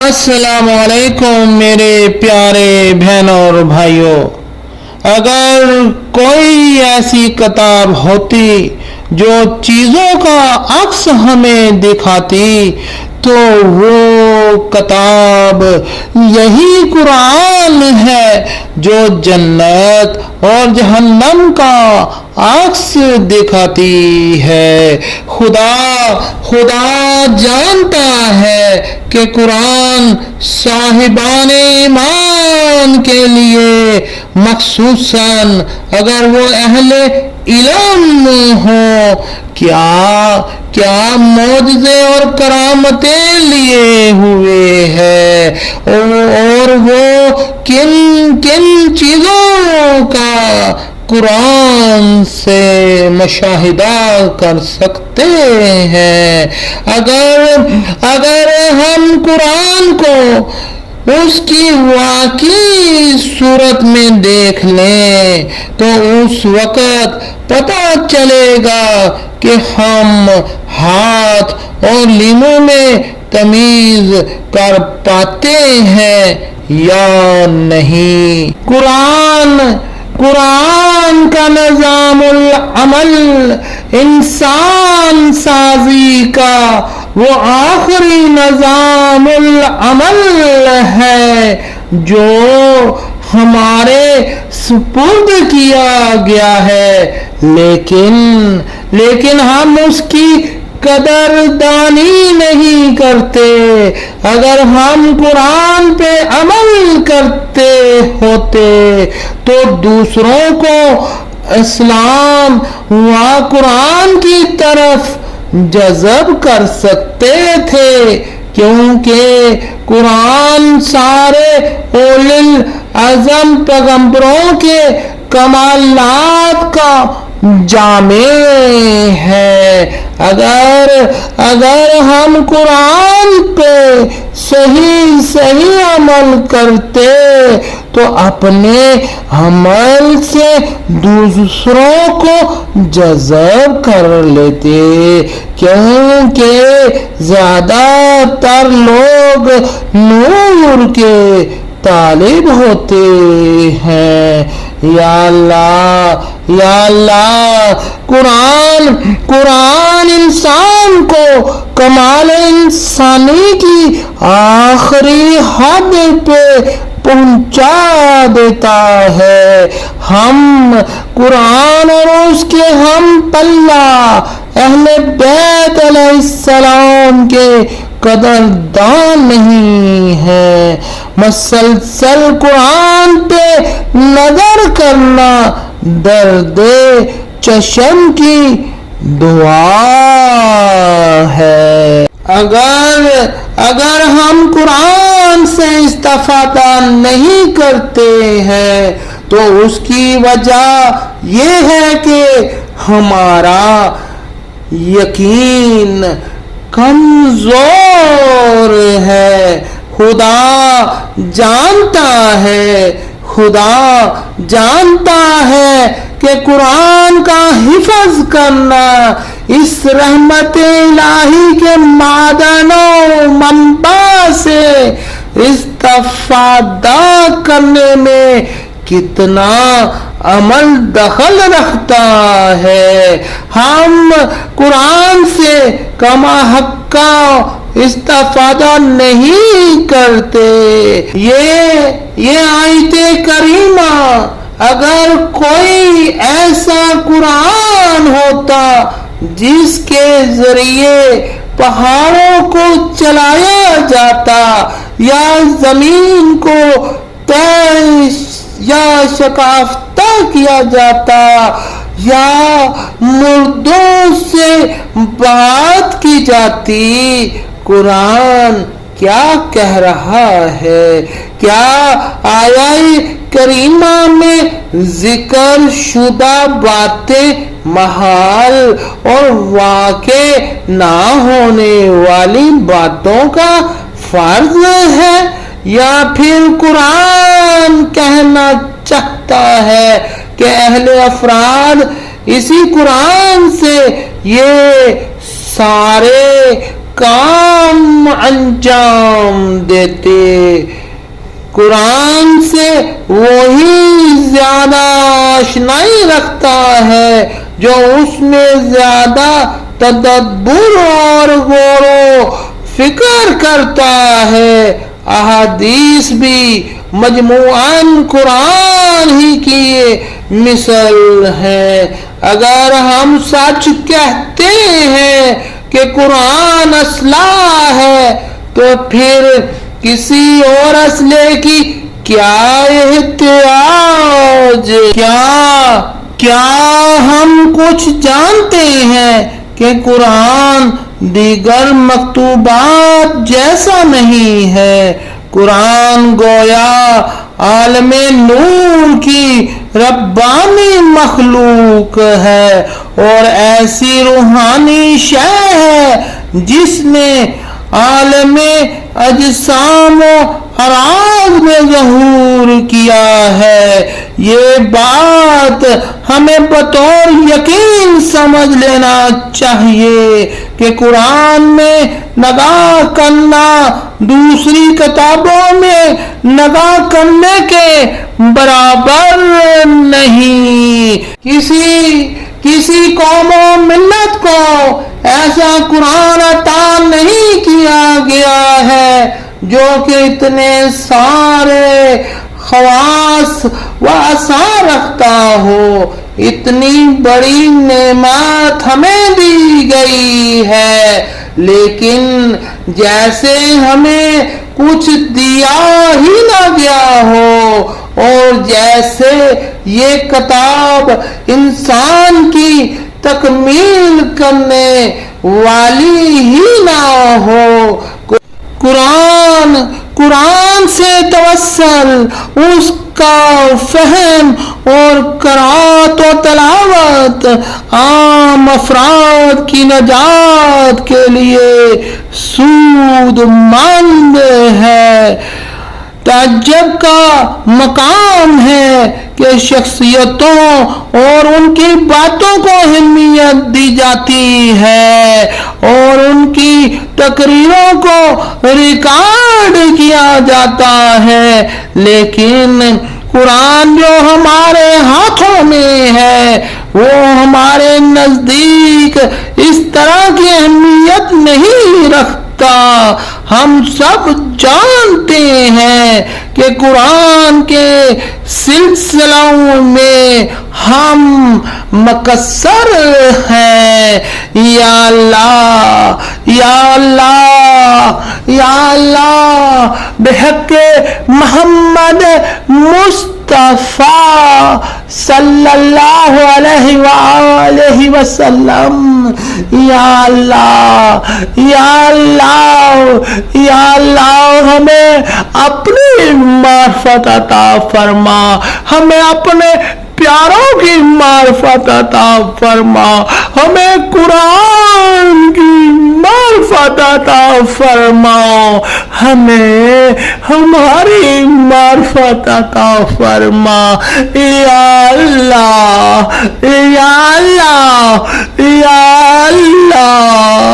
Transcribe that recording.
السلام علیکم میرے پیارے بہنوں اور بھائیوں، اگر کوئی ایسی کتاب ہوتی جو چیزوں کا عکس ہمیں دکھاتی تو وہ کتاب یہی قرآن ہے جو جنت اور جہنم کا عکس دکھاتی ہے۔ خدا جانتا ہے کہ قرآن صاحبان ایمان کے لیے مخصوصاً اگر وہ اہل علم ہوں کیا معجزے اور کرامتیں لیے ہوئے ہیں اور وہ کن چیزوں کا قرآن سے مشاہدہ کر سکتے ہیں۔ اگر ہم قرآن کو اس کی واقعی صورت میں دیکھ لیں تو اس وقت پتہ چلے گا کہ ہم ہاتھ اور لیموں میں تمیز کر پاتے ہیں یا نہیں۔ قرآن کا نظام العمل انسان سازی کا وہ آخری نظام العمل ہے جو ہمارے سپرد کیا گیا ہے، لیکن ہم اس کی قدردانی نہیں کرتے۔ اگر ہم قرآن پہ عمل کرتے ہوتے تو دوسروں کو اسلام و قرآن کی طرف جذب کر سکتے تھے، کیونکہ قرآن سارے اولو العزم پیغمبروں کے کمالات کا جامع ہے۔ اگر ہم قرآن پہ صحیح عمل کرتے تو اپنے عمل سے دوسروں کو جذب کر لیتے، کیونکہ زیادہ تر لوگ نور کے طالب ہوتے ہیں۔ یا اللہ، قرآن انسان کو کمال انسانی کی آخری حد پہ پہنچا دیتا ہے۔ ہم قرآن اور اس کے ہم پلہ اہل بیت علیہ السلام کے قدردان نہیں ہیں۔ مسلسل قرآن پہ نظر کرنا درد چشم کی دعا ہے۔ اگر ہم قرآن سے استفادہ نہیں کرتے ہیں تو اس کی وجہ یہ ہے کہ ہمارا یقین کمزور ہے۔ خدا جانتا ہے کہ قرآن کا حفظ کرنا اس رحمت الہی کے معدن و منبع سے استفادہ کرنے میں کتنا عمل دخل رکھتا ہے۔ ہم قرآن سے کما حق استفادہ نہیں کرتے۔ یہ آیت کریمہ اگر کوئی ایسا قرآن ہوتا جس کے ذریعے پہاڑوں کو چلایا جاتا یا زمین کو یا شکافتہ کیا جاتا یا مردوں سے بات کی جاتی، قرآن کیا کہہ رہا ہے؟ کیا آیت کریمہ میں ذکر شدہ باتیں محال اور واقع نہ ہونے والی باتوں کا فرض ہے، یا پھر قرآن کہنا چاہتا ہے کہ اہل افراد اسی قرآن سے یہ سارے کام انجام دیتے۔ قرآن سے وہی زیادہ آشنائی رکھتا ہے جو اس میں زیادہ تدبر اور غور و فکر کرتا ہے۔ احادیث بھی مجموعاً قرآن ہی کی مثل ہے۔ اگر ہم سچ کہتے ہیں کہ قرآن اسلحہ ہے تو پھر کسی اور اسلحے کی کیا احتیاج؟ کیا ہم کچھ جانتے ہیں کہ قرآن دیگر مکتوبات جیسا نہیں ہے؟ قرآن گویا عالم نور کی ربانی مخلوق ہے اور ایسی روحانی شے ہے جس نے عالم اجسام و اراض میں ظہور کیا ہے۔ یہ بات ہمیں بطور یقین سمجھ لینا چاہیے کہ قرآن میں نگاہ کرنا دوسری کتابوں میں نگاہ کرنے کے برابر نہیں۔ کسی قوم و ملت کو ایسا قرآن عطا نہیں کیا گیا ہے جو کہ اتنے سارے خواص و اثار رکھتا ہو۔ اتنی بڑی نعمت ہمیں دی گئی ہے، لیکن جیسے ہمیں کچھ دیا ہی نہ گیا ہو، اور جیسے یہ کتاب انسان کی تکمیل کرنے والی ہی نہ ہو۔ قرآن سے توسل، اس کا فہم اور قرأت و تلاوت عام افراد کی نجات کے لیے سود مند ہے۔ تعجب کا مقام ہے کہ شخصیتوں اور ان کی باتوں کو اہمیت دی جاتی ہے اور ان کی تقریروں کو ریکارڈ کیا جاتا ہے، لیکن قرآن جو ہمارے ہاتھوں میں ہے وہ ہمارے نزدیک اس طرح کی اہمیت نہیں رکھتا۔ ہم سب جانتے ہیں کہ قرآن کے سلسلوں میں ہم مقصر ہیں۔ یا اللہ یا اللہ یا اللہ، بحق محمد مصطفیٰ صلی اللہ علیہ وآلہ وسلم، یا اللہ یا اللہ یا اللہ، ہمیں اپنی معرفت عطا فرما، ہمیں اپنے پیاروں کی معرفت عطا فرما، ہمیں قرآن کی معرفت عطا فرما، ہمیں ہماری معرفت عطا فرما۔ یا اللہ یا اللہ یا اللہ۔